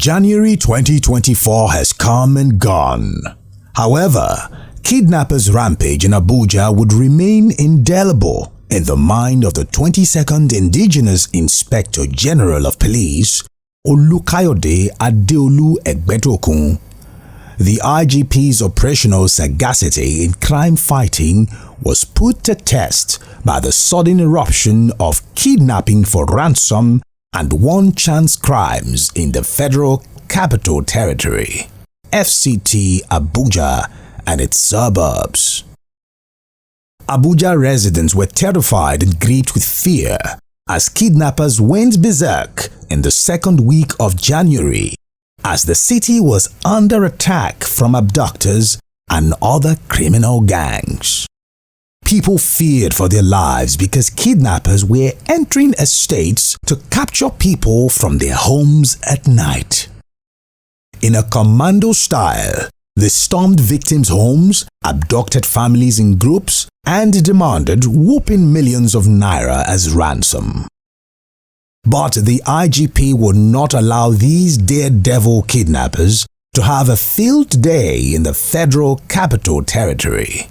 January 2024 has come and gone. However, kidnappers' rampage in Abuja would remain indelible in the mind of the 22nd Indigenous Inspector General of Police, Olukayode Adeolu Egbetokun. The IGP's operational sagacity in crime fighting was put to test by the sudden eruption of kidnapping for ransom and one-chance crimes in the Federal Capital Territory, FCT Abuja, and its suburbs. Abuja residents were terrified and gripped with fear as kidnappers went berserk in the second week of January, as the city was under attack from abductors and other criminal gangs. People feared for their lives because kidnappers were entering estates to capture people from their homes at night. In a commando style, they stormed victims' homes, abducted families in groups, and demanded whopping millions of naira as ransom. But the IGP would not allow these daredevil kidnappers to have a field day in the Federal Capital Territory.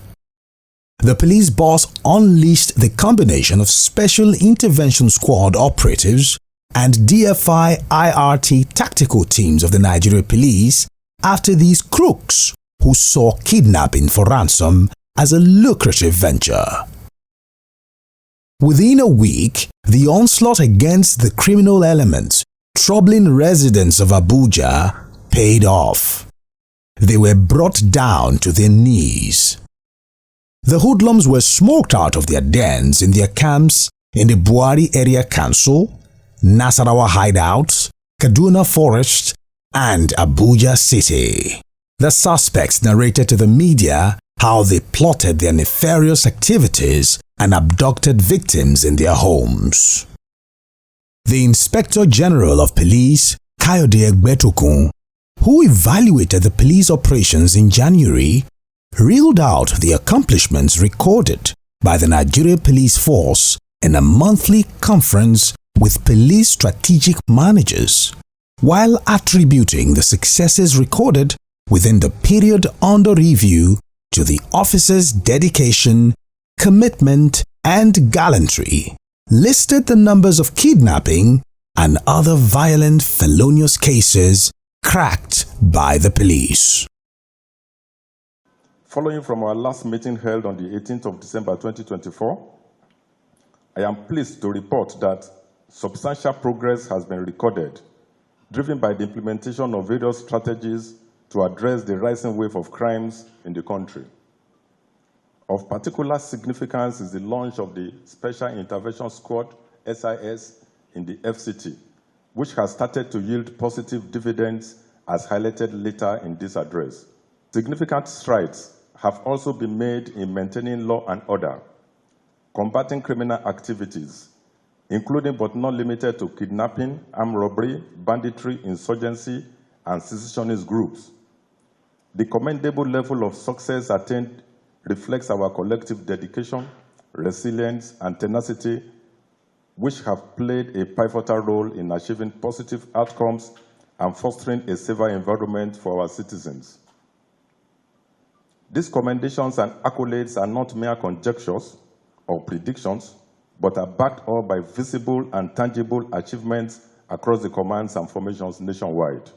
The police boss unleashed the combination of Special Intervention Squad operatives and DFI IRT tactical teams of the Nigeria Police after these crooks who saw kidnapping for ransom as a lucrative venture. Within a week, the onslaught against the criminal elements troubling residents of Abuja paid off. They were brought down to their knees. The hoodlums were smoked out of their dens in their camps in the Buhari Area Council, Nasarawa Hideouts, Kaduna Forest, and Abuja City. The suspects narrated to the media how they plotted their nefarious activities and abducted victims in their homes. The Inspector General of Police, Kayode Egbetokun, who evaluated the police operations in January, reeled out the accomplishments recorded by the Nigeria Police Force in a monthly conference with police strategic managers, while attributing the successes recorded within the period under review to the officers' dedication, commitment, and gallantry, listed the numbers of kidnapping and other violent felonious cases cracked by the police. Following from our last meeting held on the 18th of December 2024, I am pleased to report that substantial progress has been recorded, driven by the implementation of various strategies to address the rising wave of crimes in the country. Of particular significance is the launch of the Special Intervention Squad, SIS, in the FCT, which has started to yield positive dividends as highlighted later in this address. Significant strides have also been made in maintaining law and order, combating criminal activities, including but not limited to kidnapping, armed robbery, banditry, insurgency, and secessionist groups. The commendable level of success attained reflects our collective dedication, resilience, and tenacity, which have played a pivotal role in achieving positive outcomes and fostering a safer environment for our citizens. These commendations and accolades are not mere conjectures or predictions, but are backed up by visible and tangible achievements across the commands and formations nationwide.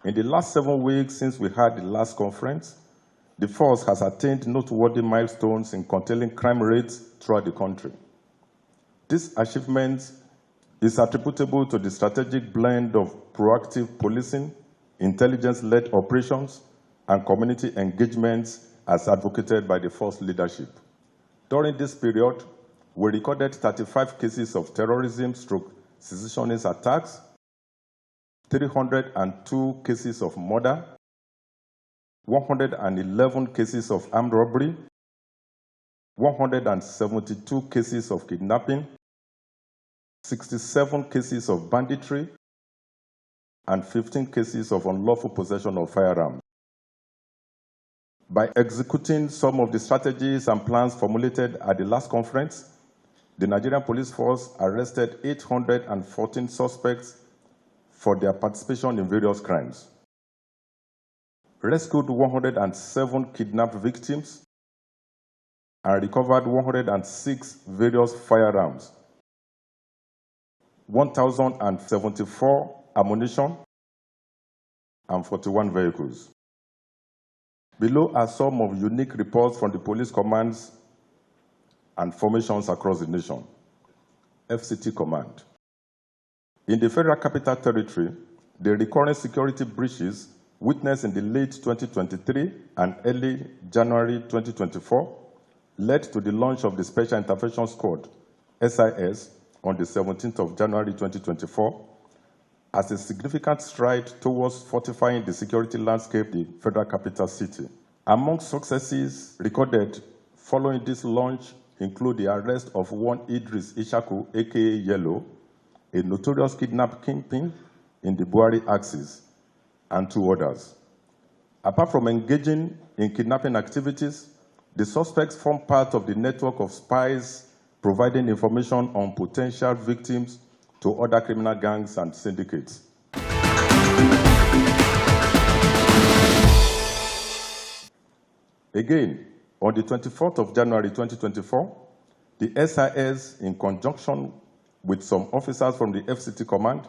In the last 7 weeks since we had the last conference, the force has attained noteworthy milestones in containing crime rates throughout the country. This achievement is attributable to the strategic blend of proactive policing, intelligence-led operations, and community engagements as advocated by the force leadership. During this period, we recorded 35 cases of terrorism/secessionist attacks, 302 cases of murder, 111 cases of armed robbery, 172 cases of kidnapping, 67 cases of banditry, and 15 cases of unlawful possession of firearms. By executing some of the strategies and plans formulated at the last conference, the Nigerian police force arrested 814 suspects for their participation in various crimes, rescued 107 kidnapped victims, and recovered 106 various firearms, 1,074 ammunition, and 41 vehicles. Below are some of unique reports from the police commands and formations across the nation. FCT Command. In the Federal Capital Territory, the recurrent security breaches witnessed in the late 2023 and early January 2024 led to the launch of the Special Intervention Squad, SIS, on the 17th of January 2024, as a significant stride towards fortifying the security landscape in the Federal Capital City. Among successes recorded following this launch include the arrest of one Idris Ishaku, aka Yellow, a notorious kidnap kingpin in the Buhari axis, and two others. Apart from engaging in kidnapping activities, the suspects form part of the network of spies providing information on potential victims to other criminal gangs and syndicates. Again, on the 24th of January 2024, the SIS, in conjunction with some officers from the FCT Command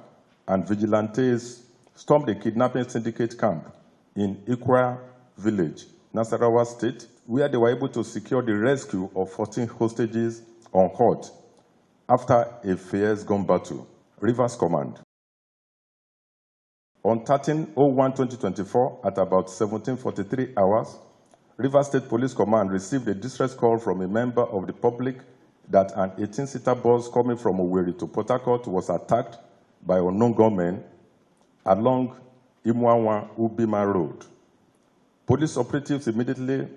and vigilantes, stormed a kidnapping syndicate camp in Ikwa Village, Nasarawa State, where they were able to secure the rescue of 14 hostages unhurt after a fierce gun battle. Rivers Command. On 13/01/2024, at about 17:43 hours, Rivers State Police Command received a distress call from a member of the public that an 18-seater bus coming from Owerri to Port Harcourt was attacked by unknown gunmen along Imwawa-Ubima Road. Police operatives immediately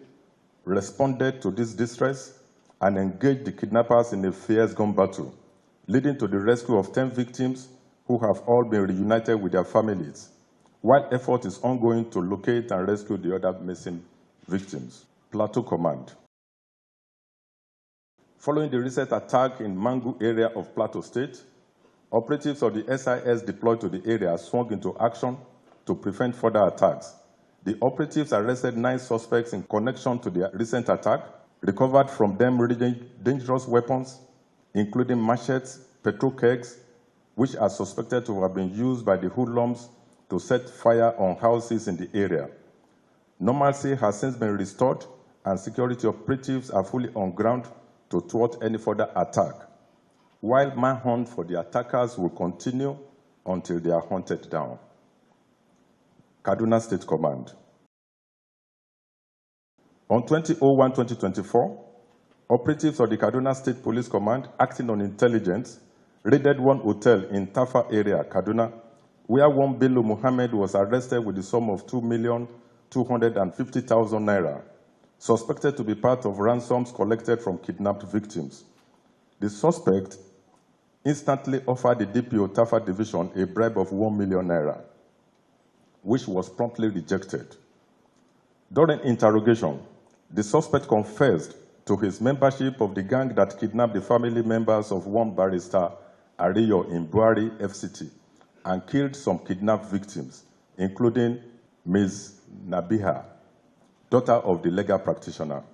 responded to this distress and engaged the kidnappers in a fierce gun battle, leading to the rescue of 10 victims who have all been reunited with their families, while effort is ongoing to locate and rescue the other missing victims. Plateau Command. Following the recent attack in Mangu area of Plateau State, operatives of the SIS deployed to the area swung into action to prevent further attacks. The operatives arrested 9 suspects in connection to the recent attack, recovered from them dangerous weapons, including machetes, petrol kegs, which are suspected to have been used by the hoodlums to set fire on houses in the area. Normalcy has since been restored, and security operatives are fully on ground to thwart any further attack, while manhunt for the attackers will continue until they are hunted down. Kaduna State Command. On 20/01/2024, operatives of the Kaduna State Police Command, acting on intelligence, raided one hotel in Tafa area, Kaduna, where one Bello Muhammad was arrested with the sum of 2,250,000 naira, suspected to be part of ransoms collected from kidnapped victims. The suspect instantly offered the DPO Tafa Division a bribe of 1 million naira, which was promptly rejected. During interrogation, the suspect confessed to his membership of the gang that kidnapped the family members of one barrister, Ariyo, in Buhari, FCT, and killed some kidnapped victims, including Ms. Nabiha, daughter of the legal practitioner.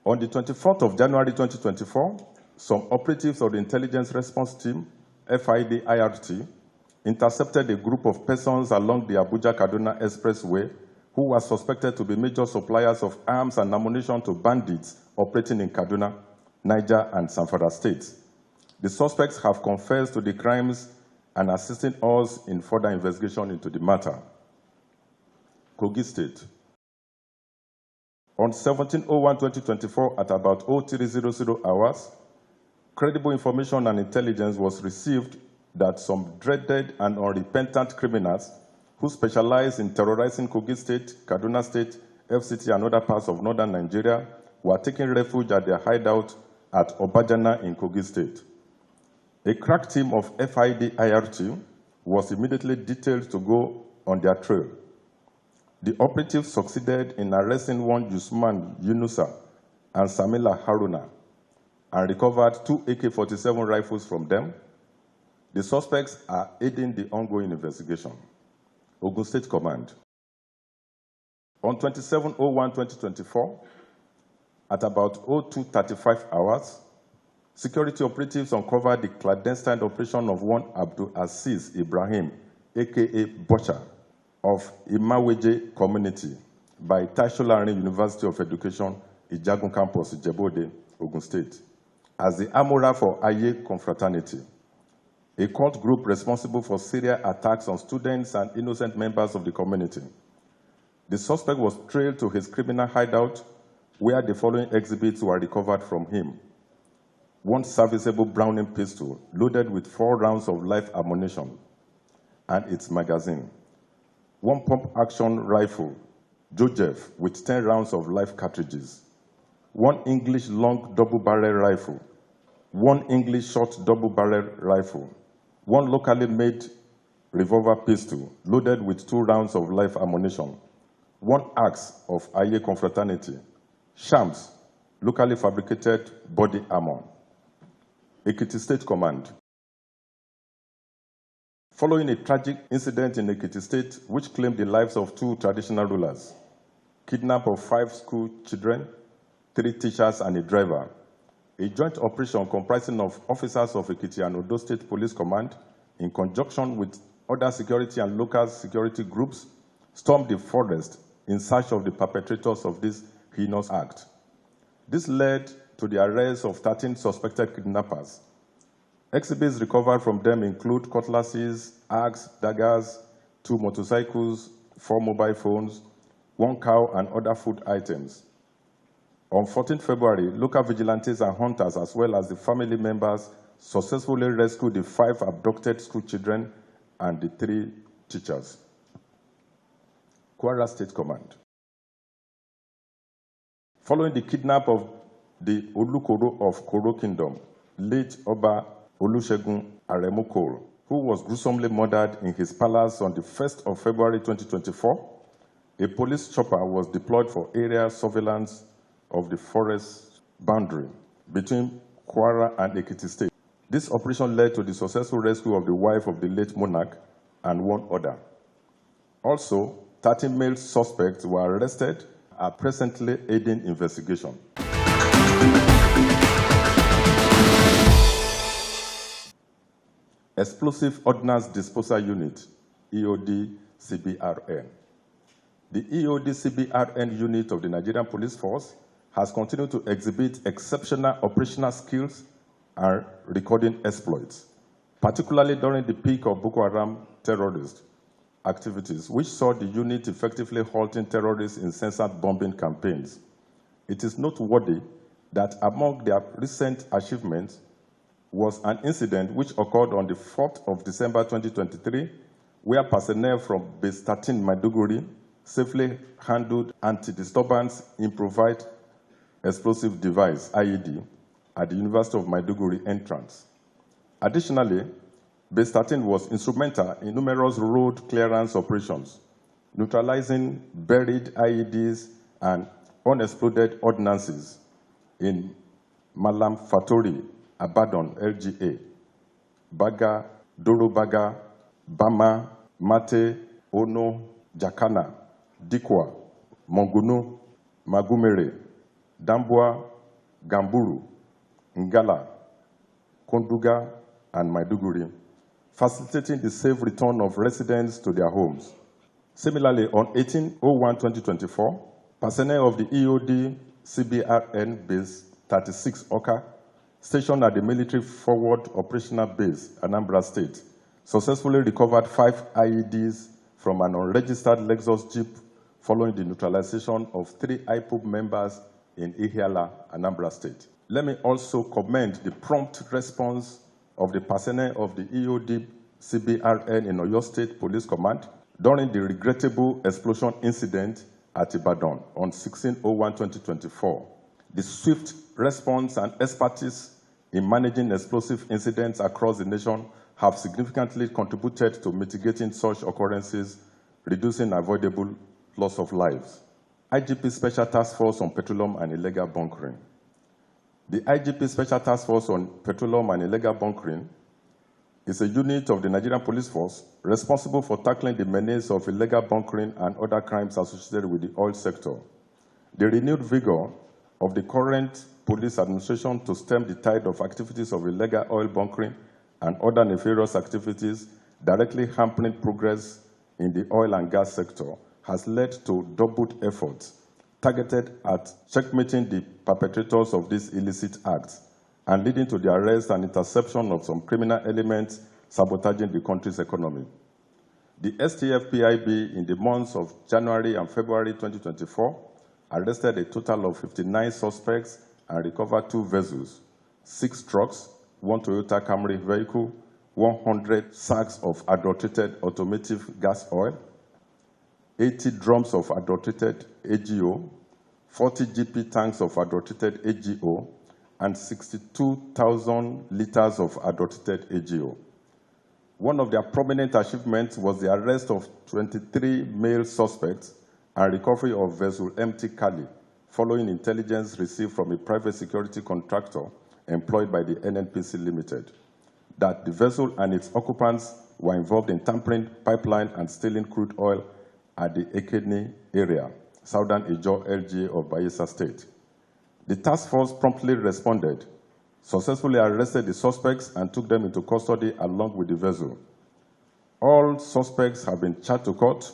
On the 24th of January 2024, some operatives of the Intelligence Response Team, FID-IRT, intercepted a group of persons along the Abuja-Kaduna Expressway who were suspected to be major suppliers of arms and ammunition to bandits operating in Kaduna, Niger, and Zamfara states. The suspects have confessed to the crimes and assisting us in further investigation into the matter. Kogi State. On 17/01/2024, at about 03:00 hours, credible information and intelligence was received that some dreaded and unrepentant criminals who specialize in terrorizing Kogi State, Kaduna State, FCT, and other parts of northern Nigeria were taking refuge at their hideout at Obajana in Kogi State. A crack team of FID-IRT was immediately detailed to go on their trail. The operatives succeeded in arresting one Usman Yunusa and Samila Haruna and recovered 2 AK-47 rifles from them. The suspects are aiding the ongoing investigation. Ogun State Command. On 27/01/2024, at about 02:35 hours, security operatives uncovered the clandestine operation of one Abdul Aziz Ibrahim, aka Butcher, of Imaweje community by Tasholari University of Education, Ijagun campus, Ijebode, Ogun State, as the armorer for Aye Confraternity, a cult group responsible for serial attacks on students and innocent members of the community. The suspect was trailed to his criminal hideout, where the following exhibits were recovered from him: one serviceable Browning pistol loaded with 4 rounds of live ammunition and its magazine, one pump-action rifle, Joseph, with 10 rounds of live cartridges, one English long double-barrel rifle, one English short double-barrel rifle, one locally made revolver pistol loaded with 2 rounds of live ammunition, one axe of Aye Confraternity, shams, locally fabricated body armor. Ekiti State Command. Following a tragic incident in Ekiti State which claimed the lives of 2 traditional rulers, kidnap of 5 school children, 3 teachers and a driver, a joint operation comprising of officers of Ekiti and Odo State Police Command, in conjunction with other security and local security groups, stormed the forest in search of the perpetrators of this heinous act. This led to the arrest of 13 suspected kidnappers. Exhibits recovered from them include cutlasses, axes, daggers, 2 motorcycles, 4 mobile phones, 1 cow, and other food items. On 14 February, local vigilantes and hunters, as well as the family members, successfully rescued the 5 abducted school children and the 3 teachers. Kwara State Command. Following the kidnap of the Olukoro of Koro Kingdom, late Oba Olusegun Aremukoro, who was gruesomely murdered in his palace on the 1st of February 2024, a police chopper was deployed for area surveillance of the forest boundary between Kwara and Ekiti State. This operation led to the successful rescue of the wife of the late monarch and 1 other. Also, 13 male suspects were arrested and are presently aiding investigation. Explosive Ordnance Disposal Unit, EOD CBRN. The EOD CBRN unit of the Nigerian Police Force has continued to exhibit exceptional operational skills and recording exploits, particularly during the peak of Boko Haram terrorist activities, which saw the unit effectively halting terrorists' incessant bombing campaigns. It is noteworthy that among their recent achievements was an incident which occurred on the 4th of December 2023, where personnel from Base 13 Maiduguri safely handled anti-disturbance improvised explosive device, IED, at the University of Maiduguri entrance. Additionally, Base 13 was instrumental in numerous road clearance operations, neutralizing buried IEDs and unexploded ordnances in Malam Fatori, Abadan, LGA, Baga, Dorobaga, Bama, Mate, Ono, Jakana, Dikwa, Monguno, Magumere, Dambwa, Gamburu, Ngala, Konduga, and Maiduguri, facilitating the safe return of residents to their homes. Similarly, on 18/01/2024, personnel of the EOD CBRN Base 36 Oka, stationed at the Military Forward Operational Base, Anambra State, successfully recovered 5 IEDs from an unregistered Lexus Jeep following the neutralization of 3 IPOB members in Ihiala, Anambra State. Let me also commend the prompt response of the personnel of the EOD CBRN in Oyo State Police Command during the regrettable explosion incident at Ibadan on 16/01/2024. The swift response and expertise in managing explosive incidents across the nation have significantly contributed to mitigating such occurrences, reducing avoidable loss of lives. IGP Special Task Force on Petroleum and Illegal Bunkering. The IGP Special Task Force on Petroleum and Illegal Bunkering is a unit of the Nigerian Police Force responsible for tackling the menace of illegal bunkering and other crimes associated with the oil sector. The renewed vigor of the current police administration to stem the tide of activities of illegal oil bunkering and other nefarious activities directly hampering progress in the oil and gas sector has led to doubled efforts targeted at checkmating the perpetrators of these illicit acts and leading to the arrest and interception of some criminal elements sabotaging the country's economy. The STF-PIB in the months of January and February 2024 arrested a total of 59 suspects and recovered 2 vessels, 6 trucks, 1 Toyota Camry vehicle, 100 sacks of adulterated automotive gas oil, 80 drums of adulterated AGO, 40 GP tanks of adulterated AGO, and 62,000 liters of adulterated AGO. One of their prominent achievements was the arrest of 23 male suspects and recovery of vessel MT Kali, following intelligence received from a private security contractor employed by the NNPC Limited, that the vessel and its occupants were involved in tampering pipeline and stealing crude oil at the Ekedni area, southern Ijo LGA of Bayelsa State. The task force promptly responded, successfully arrested the suspects and took them into custody along with the vessel. All suspects have been charged to court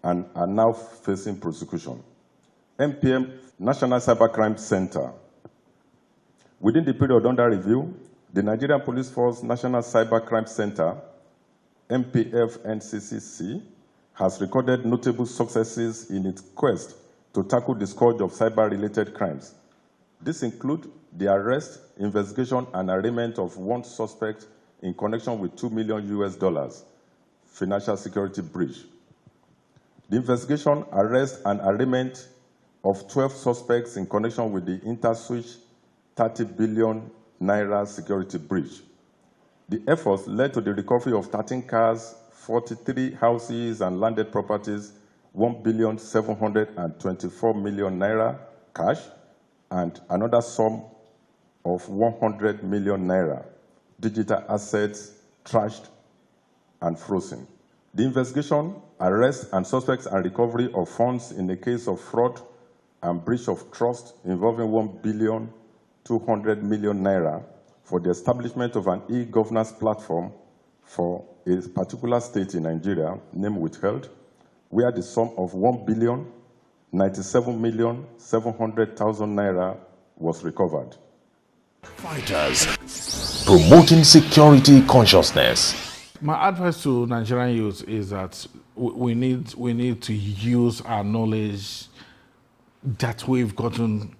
and are now facing prosecution. NPM, National Cybercrime Center. Within the period under review, the Nigerian Police Force National Cybercrime Center, NPF-NCCC, has recorded notable successes in its quest to tackle the scourge of cyber-related crimes. This includes the arrest, investigation, and arraignment of 1 suspect in connection with $2 million financial security breach. The investigation, arrest, and arraignment of 12 suspects in connection with the interswitch 30 billion naira security breach. The efforts led to the recovery of 13 cars, 43 houses and landed properties, 1,724 million naira cash, and another sum of 100 million naira, digital assets trashed and frozen. The investigation, arrest, and suspects and recovery of funds in the case of fraud and breach of trust involving 1,200 million naira for the establishment of an e-governance platform for a particular state in Nigeria, name withheld, where the sum of 1,097,700,000 naira was recovered. Fighters promoting security consciousness. My advice to Nigerian youth is that we need to use our knowledge that we've gotten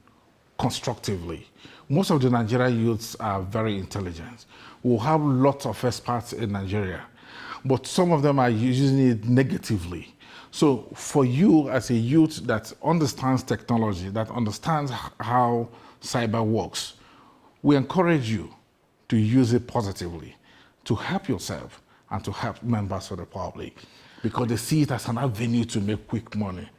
constructively. Most of the Nigerian youths are very intelligent. We have lots of experts in Nigeria, but some of them are using it negatively. So for you as a youth that understands technology, that understands how cyber works, we encourage you to use it positively, to help yourself and to help members of the public, because they see it as an avenue to make quick money.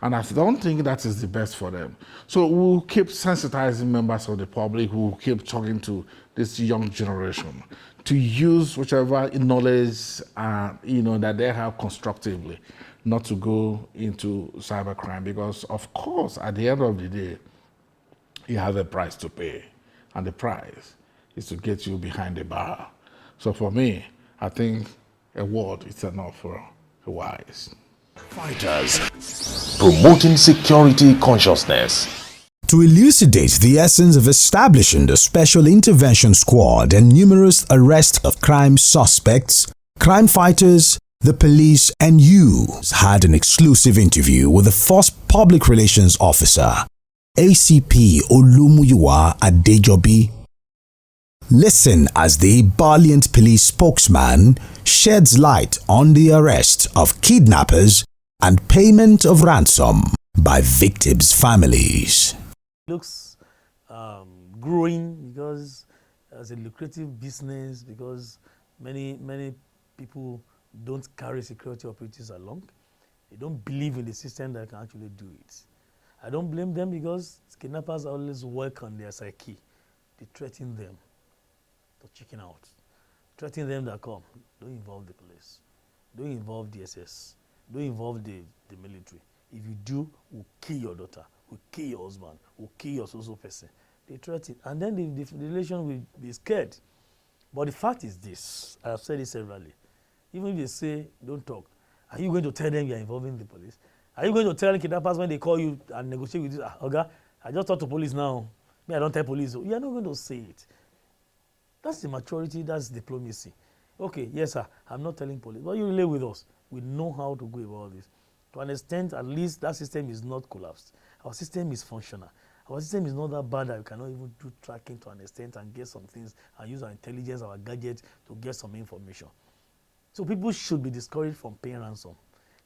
And I don't think that is the best for them. So we'll keep sensitizing members of the public, we'll keep talking to this young generation to use whichever knowledge that they have constructively, not to go into cybercrime, because of course, at the end of the day, you have a price to pay, and the price is to get you behind the bar. So for me, I think a word is enough for the wise. Fighters promoting security consciousness. To elucidate the essence of establishing the Special Intervention Squad and numerous arrests of crime suspects, crime fighters, the police, and you had an exclusive interview with the first Public Relations Officer, ACP Olumuyiwa Adejobi. Listen as the ebullient police spokesman sheds light on the arrest of kidnappers and payment of ransom by victims' families. Looks growing because as a lucrative business, because many people don't carry security operatives along, They don't believe in the system that can actually do it. I don't blame them because kidnappers always work on their psyche. They threaten them to chicken out. Threaten them that come, don't involve the police. Don't involve the SS. Don't involve the military. If you do, we'll kill your daughter. We'll kill your husband. We'll kill your social person. They threaten. And then the relation will be scared. But the fact is this. I have said it severally. Even if they say, don't talk, are you going to tell them you're involving the police? Are you going to tell kidnappers when they call you and negotiate with you, Oga, I just talked to police now. Me, I don't tell police. You are not going to say it. That's the maturity, that's diplomacy. Okay, yes, sir, I'm not telling police, but you relay with us. We know how to go about this. To an extent, at least that system is not collapsed. Our system is functional. Our system is not that bad that we cannot even do tracking to an extent and get some things and use our intelligence, our gadgets to get some information. So people should be discouraged from paying ransom.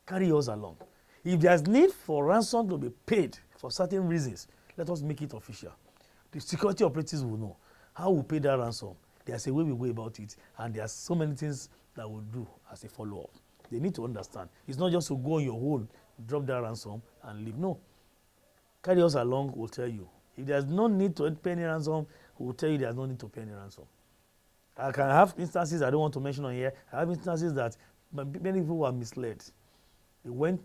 Carry us along. If there's need for ransom to be paid for certain reasons, let us make it official. The security operatives will know how we pay that ransom. There's a way we go about it, and there are so many things that we'll do as a follow-up. They need to understand. It's not just to go on your own, drop that ransom, and leave. No. Carry us along, we'll tell you. If there's no need to pay any ransom, we'll tell you there's no need to pay any ransom. I can have instances I don't want to mention on here. I have instances that many people were misled. They went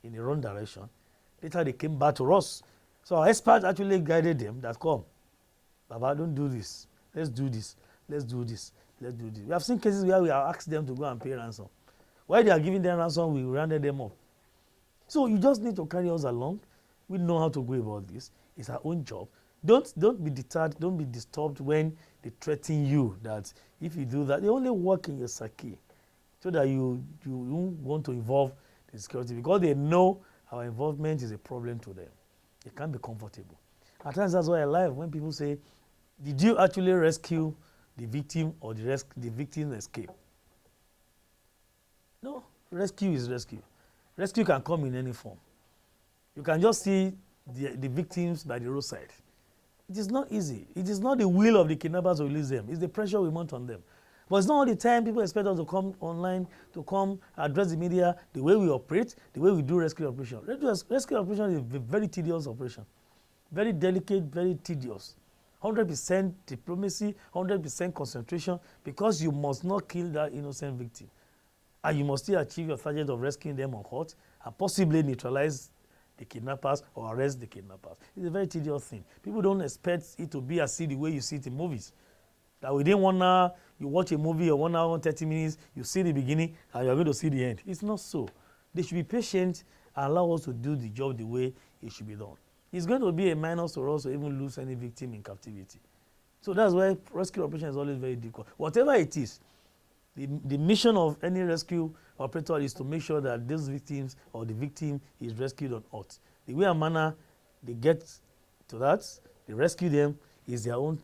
in the wrong direction. Later they came back to us. So our experts actually guided them that come, Baba, don't do this. Let's do this. Let's do this. Let's do this. We have seen cases where we have asked them to go and pay ransom. While they are giving them ransom, we rounded them up. So you just need to carry us along. We know how to go about this. It's our own job. Don't be deterred. Don't be disturbed when they threaten you that if you do that, they only work in your psyche so that you don't want to involve the security because they know our involvement is a problem to them. They can't be comfortable. At times that's why I laugh when people say, did you actually rescue the victim or the victim escape? No, rescue is rescue. Rescue can come in any form. You can just see the victims by the roadside. It is not easy. It is not the will of the kidnappers to release them. It's the pressure we mount on them. But it's not all the time people expect us to come online, to come address the media, the way we operate, the way we do rescue operation. Rescue operation is a very tedious operation. Very delicate, very tedious. 100% diplomacy, 100% concentration, because you must not kill that innocent victim. And you must still achieve your target of rescuing them on hot and possibly neutralize the kidnappers or arrest the kidnappers. It's a very tedious thing. People don't expect it to be as the way you see it in movies. That within 1 hour, you watch a movie or 1 hour and 30 minutes, you see the beginning and you're going to see the end. It's not so. They should be patient and allow us to do the job the way it should be done. It's going to be a minus for us to even lose any victim in captivity. So that's why rescue operation is always very difficult. Whatever it is, the mission of any rescue operator is to make sure that these victims or the victim is rescued on earth. The way and manner they get to that, they rescue them, is their own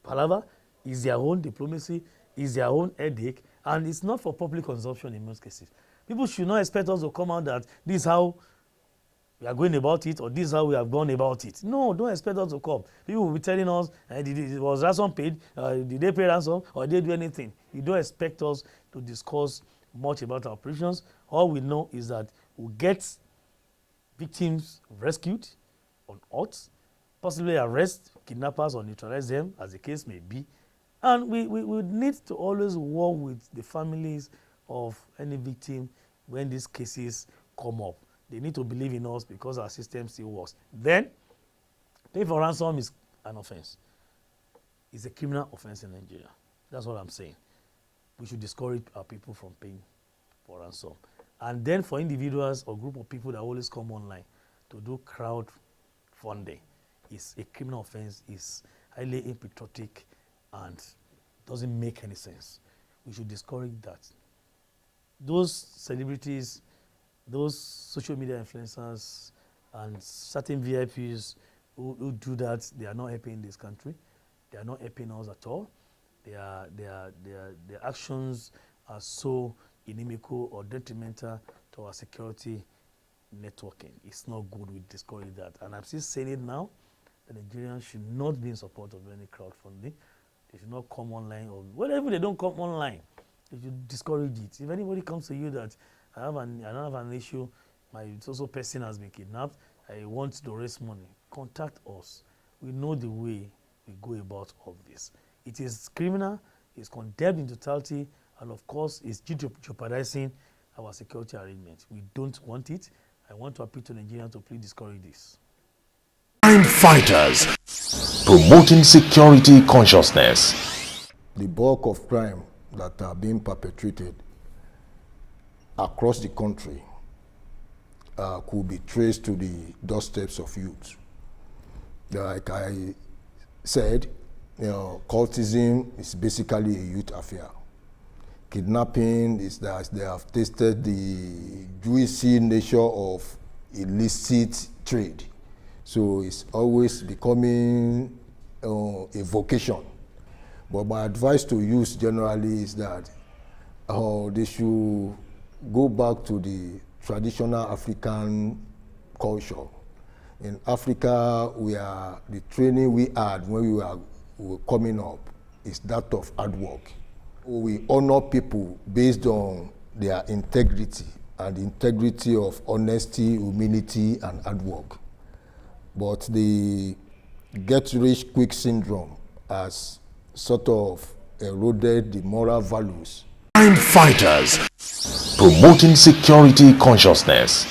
palaver, is their own diplomacy, is their own headache, and it's not for public consumption in most cases. People should not expect us to come out that this is how we are going about it or this is how we have gone about it. No, don't expect us to come. People will be telling us, was ransom paid? Did they pay ransom? Or did they do anything? You don't expect us to discuss much about our operations. All we know is that we'll get victims rescued on earth, possibly arrest kidnappers or neutralize them, as the case may be. And we need to always work with the families of any victim when these cases come up. They need to believe in us because our system still works. Then, pay for ransom is an offense. It's a criminal offense in Nigeria. That's what I'm saying. We should discourage our people from paying for ransom. And then for individuals or group of people that always come online to do crowd funding, it's a criminal offense, it's highly unpatriotic, and doesn't make any sense. We should discourage that. Those celebrities, those social media influencers, and certain VIPs who do that, they are not helping this country. They are not helping us at all. Their actions are so inimical or detrimental to our security networking. It's not good. We discourage that. And I'm still saying it now, that Nigerians should not be in support of any crowdfunding. They should not come online, or whenever they don't come online, they should discourage it. If anybody comes to you that I don't have an issue, my so person has been kidnapped, I want to raise money. Contact us. We know the way we go about all this. It is criminal, it's condemned in totality, and of course, it's jeopardizing our security arrangements. We don't want it. I want to appeal to Nigerians to please discourage this. Crime fighters, promoting security consciousness. The bulk of crime that are being perpetrated across the country could be traced to the doorsteps of youth. Like I said, cultism is basically a youth affair. Kidnapping is that they have tasted the juicy nature of illicit trade. So it's always becoming a vocation. But my advice to youth generally is that they should go back to the traditional African culture. In Africa, the training we had when we were coming up is that of hard work. We honor people based on their integrity and the integrity of honesty, humility, and hard work. But the get-rich-quick syndrome has sort of eroded the moral values. Crime fighters, promoting security consciousness.